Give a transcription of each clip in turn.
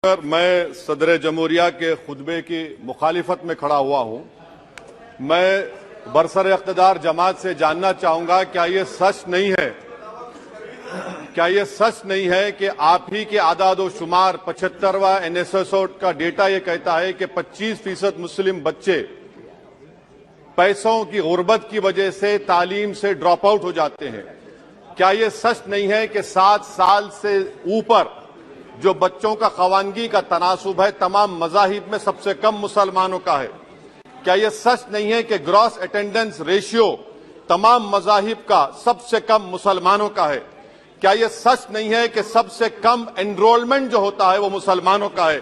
Sir, मैं सदर जमहूरिया के खुतबे की मुखालिफत में खड़ा हुआ हूं। मैं बरसर इख्तिदार जमात से जानना चाहूंगा, क्या ये सच नहीं है कि आप ही के आदाद शुमार 75वां NSSO का डेटा ये कहता है कि 25% मुस्लिम बच्चे पैसों की गुर्बत की वजह से तालीम से ड्रॉप आउट हो जाते हैं। क्या ये सच नहीं है कि 7 साल से ऊपर जो बच्चों का खवानगी का तनासुब है तमाम मज़ाहिब में सबसे कम मुसलमानों का है? क्या यह सच नहीं है कि ग्रॉस अटेंडेंस रेशियो तमाम मज़ाहिब का सबसे कम मुसलमानों का है? क्या यह सच नहीं है कि सबसे कम एनरोलमेंट जो होता है वो मुसलमानों का है?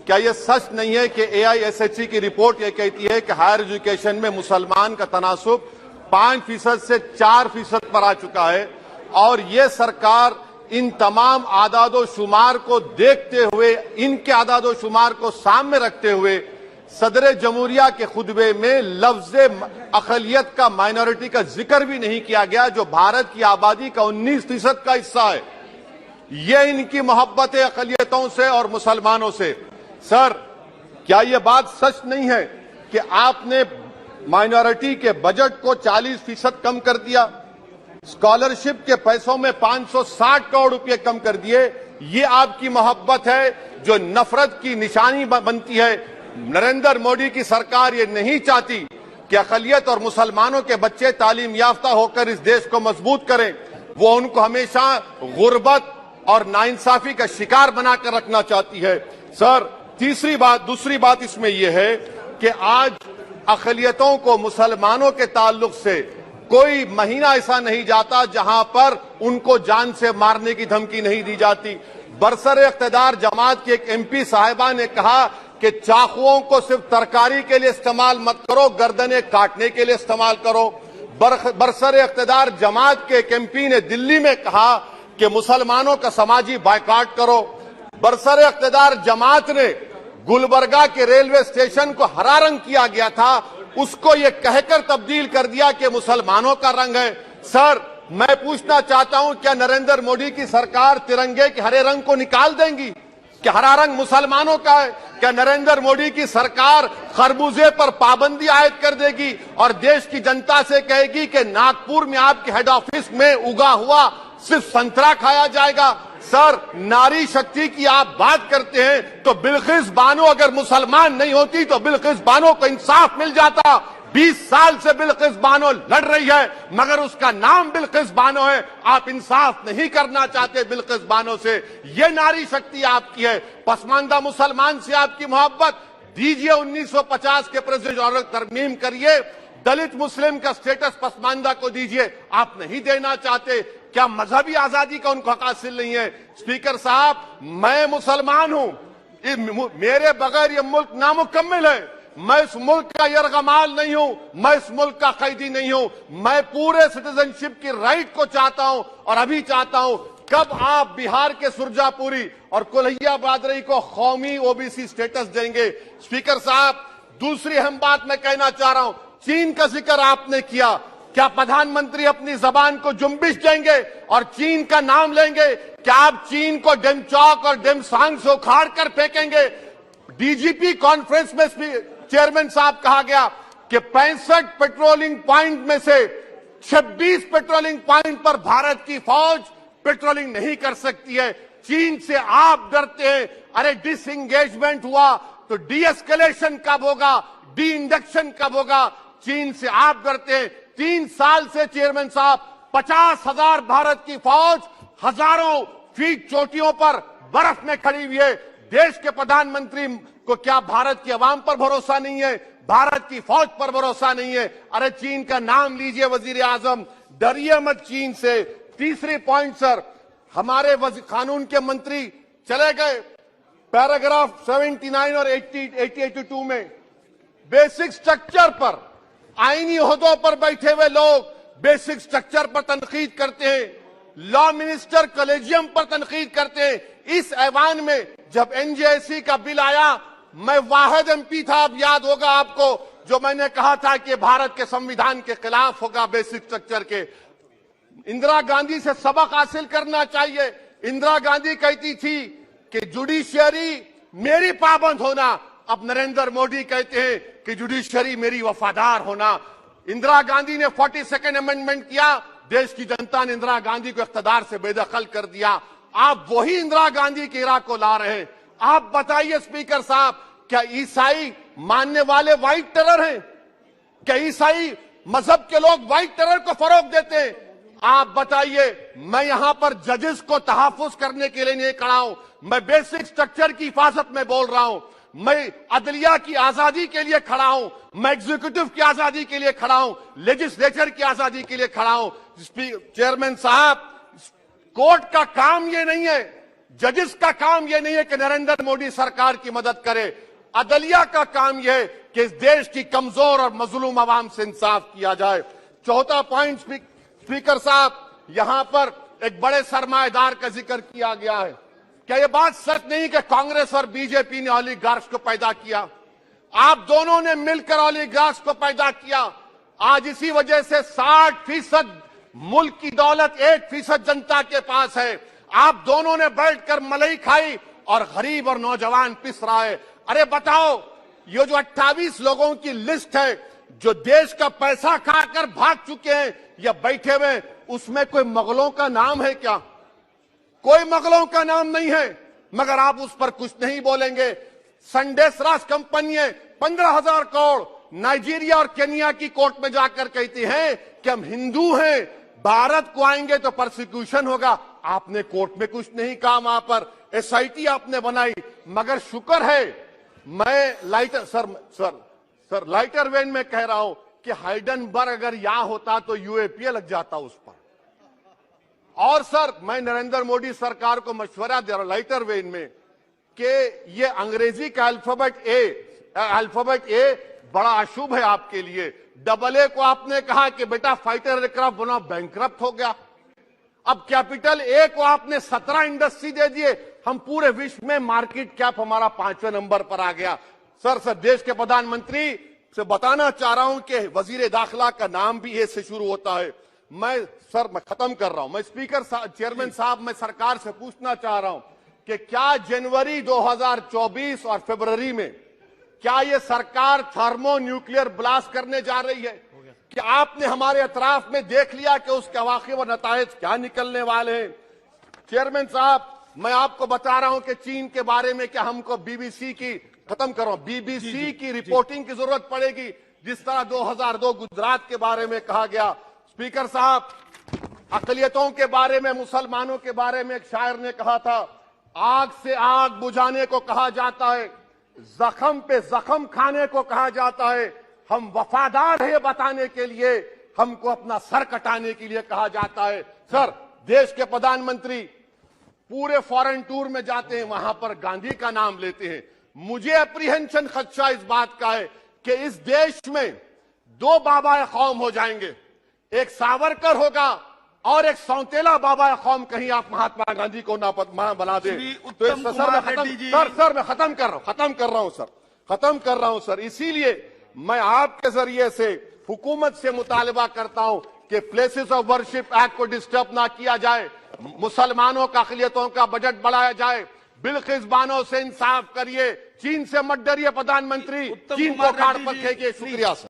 क्या यह सच नहीं है कि AISHE की रिपोर्ट यह कहती है कि हायर एजुकेशन में मुसलमान का तनासुब 5% से 4% पर आ चुका है? और ये सरकार इन तमाम आदादो शुमार को देखते हुए, इनके आदादो शुमार को सामने रखते हुए सदर जमहूरिया के खुतबे में लफ्ज अकलियत का, माइनॉरिटी का जिक्र भी नहीं किया गया, जो भारत की आबादी का 19% का हिस्सा है। ये इनकी मोहब्बत अकलियतों से और मुसलमानों से। सर, क्या यह बात सच नहीं है कि आपने माइनॉरिटी के बजट को 40% कम कर दिया, स्कॉलरशिप के पैसों में 560 करोड़ रुपए कम कर दिए? ये आपकी मोहब्बत है जो नफरत की निशानी बनती है। नरेंद्र मोदी की सरकार ये नहीं चाहती कि अक़लियत और मुसलमानों के बच्चे तालीम याफ्ता होकर इस देश को मजबूत करें। वो उनको हमेशा गुर्बत और नाइंसाफी का शिकार बनाकर रखना चाहती है। सर, दूसरी बात इसमें यह है कि आज अक़लियतों को मुसलमानों के ताल्लुक से कोई महीना ऐसा नहीं जाता जहां पर उनको जान से मारने की धमकी नहीं दी जाती। बरसर इख्तिदार जमात की एक MP साहिबा ने कहा कि चाकुओं को सिर्फ तरकारी के लिए इस्तेमाल मत करो, गर्दनें काटने के लिए इस्तेमाल करो। बरसर इख्तिदार जमात के एक MP ने दिल्ली में कहा कि मुसलमानों का समाजी बायकॉट करो। बरसर इख्तिदार जमात ने गुलबर्गा के रेलवे स्टेशन को हरा रंग किया गया था, उसको ये कहकर तब्दील कर दिया कि मुसलमानों का रंग है। सर, मैं पूछना चाहता हूं, क्या नरेंद्र मोदी की सरकार तिरंगे के हरे रंग को निकाल देंगी? क्या हरा रंग मुसलमानों का है? क्या नरेंद्र मोदी की सरकार खरबूजे पर पाबंदी आयद कर देगी और देश की जनता से कहेगी कि नागपुर में आपके हेड ऑफिस में उगा हुआ सिर्फ संतरा खाया जाएगा? सर, नारी शक्ति की आप बात करते हैं तो बिल्किस बानो अगर मुसलमान नहीं होती तो बिल्किस बानो को इंसाफ मिल जाता। 20 साल से बिल्किस बानो लड़ रही है, मगर उसका नाम बिल्किस बानो है। आप इंसाफ नहीं करना चाहते बिल्किस बानो से। ये नारी शक्ति आपकी है। पसमानदा मुसलमान से आपकी मोहब्बत, दीजिए 1950 के प्रेसिडेंट ऑर्डर तरमीम करिए, दलित मुस्लिम का स्टेटस पसमानदा को दीजिए। आप नहीं देना चाहते। क्या मजहबी आजादी का उनको हक हासिल नहीं है? स्पीकर साहब, मैं मुसलमान हूं, मेरे बगैर ये मुल्क नामुकम्मल है। मैं इस मुल्क का यरगमाल नहीं हूं, मैं इस मुल्क का कैदी नहीं हूं। मैं पूरे सिटीजनशिप की राइट को चाहता हूं और अभी चाहता हूं। कब आप बिहार के सुरजापुरी और कोल्हिया बादरी को कौमी OBC स्टेटस देंगे? स्पीकर साहब, दूसरी अहम बात मैं कहना चाह रहा हूं, चीन का जिक्र आपने किया। क्या प्रधानमंत्री अपनी जबान को जुम्बिश देंगे और चीन का नाम लेंगे? क्या आप चीन को डेमचौक और डेमसांग से उखाड़ कर फेंकेंगे? DGP कॉन्फ्रेंस में चेयरमैन साहब कहा गया कि 65 पेट्रोलिंग पॉइंट में से 26 पेट्रोलिंग पॉइंट पर भारत की फौज पेट्रोलिंग नहीं कर सकती है। चीन से आप डरते हैं। अरे, डिसएंगेजमेंट हुआ तो डी-एस्केलेशन कब होगा? डी इंडक्शन कब होगा? चीन से आप डरते हैं। 3 साल से चेयरमैन साहब 50,000 भारत की फौज हजारों फीट चोटियों पर बर्फ में खड़ी हुई है। देश के प्रधानमंत्री को क्या भारत की आवाम पर भरोसा नहीं है? भारत की फौज पर भरोसा नहीं है? अरे, चीन का नाम लीजिए वजीर आजम, डरिए मत चीन से। तीसरी पॉइंट सर, हमारे कानून के मंत्री चले गए। पैराग्राफ 79 और 82 में बेसिक स्ट्रक्चर पर, आईनी ओहदों पर बैठे हुए लोग बेसिक स्ट्रक्चर पर तनकीद करते हैं, लॉ मिनिस्टर कॉलेजियम पर तनकीद करते हैं। इस ऐवान में जब NJSE का बिल आया, मैं वाहिद MP था, अब याद होगा आपको, जो मैंने कहा था कि भारत के संविधान के खिलाफ होगा बेसिक स्ट्रक्चर के। इंदिरा गांधी से सबक हासिल करना चाहिए। इंदिरा गांधी कहती थी कि जुडिशियरी मेरी पाबंद होना। अब नरेंद्र मोदी कहते हैं कि जुडिशरी मेरी वफादार होना। इंदिरा गांधी ने 42nd अमेंडमेंट किया, देश की जनता ने इंदिरा गांधी को इख्तियार से बेदखल कर दिया। आप वही इंदिरा गांधी की इरा को ला रहे हैं। आप बताइए स्पीकर साहब, क्या ईसाई मानने वाले व्हाइट टेरर हैं? क्या ईसाई मजहब के लोग व्हाइट टेरर को फरोग देते हैं? आप बताइए। मैं यहां पर जजेस को तहफुज करने के लिए नहीं खड़ा हूं, मैं बेसिक स्ट्रक्चर की हिफाजत में बोल रहा हूं। मैं अदलिया की आजादी के लिए खड़ा हूं, मैं एग्जीक्यूटिव की आजादी के लिए खड़ा हूं, लेजिस्लेचर की आजादी के लिए खड़ा हूं। चेयरमैन साहब, कोर्ट का काम यह नहीं है, जजेस का काम यह नहीं है कि नरेंद्र मोदी सरकार की मदद करे। अदलिया का काम यह है कि इस देश की कमजोर और मजलूम आवाम से इंसाफ किया जाए। चौथा पॉइंट स्पीकर साहब, यहां पर एक बड़े सरमाएदार का जिक्र किया गया है। क्या यह बात सच नहीं कि कांग्रेस और बीजेपी ने ओलिगार्क्स को पैदा किया? आप दोनों ने मिलकर ओलिगार्क्स को पैदा किया। आज इसी वजह से 60% मुल्क की दौलत 1% जनता के पास है। आप दोनों ने बैठकर मलाई खाई और गरीब और नौजवान पिस रहा है। अरे बताओ, ये जो 28 लोगों की लिस्ट है जो देश का पैसा खाकर भाग चुके हैं या बैठे हुए, उसमें कोई मुगलों का नाम है क्या? कोई मुगलों का नाम नहीं है, मगर आप उस पर कुछ नहीं बोलेंगे। संडेस राज कंपनी 15,000 करोड़ नाइजीरिया और केनिया की कोर्ट में जाकर कहती है कि हम हिंदू हैं, भारत को आएंगे तो प्रोसिक्यूशन होगा। आपने कोर्ट में कुछ नहीं कहा, वहां पर एसआईटी आपने बनाई। मगर शुक्र है, मैं लाइटर वेन में कह रहा हूं कि हाइडनबर्ग अगर यहां होता तो यूएपीए लग जाता उस पर। और सर, मैं नरेंद्र मोदी सरकार को मशवरा दे रहा हूं लाइटर वेन में कि ये अंग्रेजी का अल्फाबेट ए बड़ा अशुभ है आपके लिए। डबल ए को आपने कहा कि बेटा फाइटर एयरक्राफ्ट बना, बैंकरप्ट हो गया। अब कैपिटल ए को आपने 17 इंडस्ट्री दे दिए, हम पूरे विश्व में मार्केट कैप हमारा 5वें नंबर पर आ गया। सर देश के प्रधानमंत्री से बताना चाह रहा हूं कि वजीर दाखिला का नाम भी ए से शुरू होता है। मैं खत्म कर रहा हूं। मैं चेयरमैन साहब, मैं सरकार से पूछना चाह रहा हूं कि क्या जनवरी 2024 और फरवरी में क्या ये सरकार थर्मो न्यूक्लियर ब्लास्ट करने जा रही है? कि आपने हमारे अतराफ में देख लिया कि उसके अवाक़िब व नताइज क्या निकलने वाले हैं? चेयरमैन साहब, मैं आपको बता रहा हूं कि चीन के बारे में क्या हमको बीबीसी की रिपोर्टिंग की जरूरत पड़ेगी, जिस तरह 2002 गुजरात के बारे में कहा गया। स्पीकर साहब, अकलियतों के बारे में, मुसलमानों के बारे में एक शायर ने कहा था, आग से आग बुझाने को कहा जाता है, जख्म पे जख्म खाने को कहा जाता है। हम वफादार है बताने के लिए, हमको अपना सर कटाने के लिए कहा जाता है। सर, देश के प्रधानमंत्री पूरे फॉरेन टूर में जाते हैं, वहां पर गांधी का नाम लेते हैं। मुझे अप्रीहेंशन, खदशा इस बात का है कि इस देश में 2 बाबा कौम हो जाएंगे, एक सावरकर होगा और एक सौतेला बाबा कौम। कहीं आप महात्मा गांधी को ना बना दे। तो सर मैं खत्म कर रहा हूं सर। इसीलिए मैं आपके जरिए से हुकूमत से मुतालबा करता हूं कि प्लेसेस ऑफ वर्शिप एक्ट को डिस्टर्ब ना किया जाए, मुसलमानों का अक़लियतों का बजट बढ़ाया जाए, बिल्किस बानो से इंसाफ करिए, चीन से मत डरिए प्रधानमंत्री, चीन को काट पर फेंकिए। शुक्रिया सर।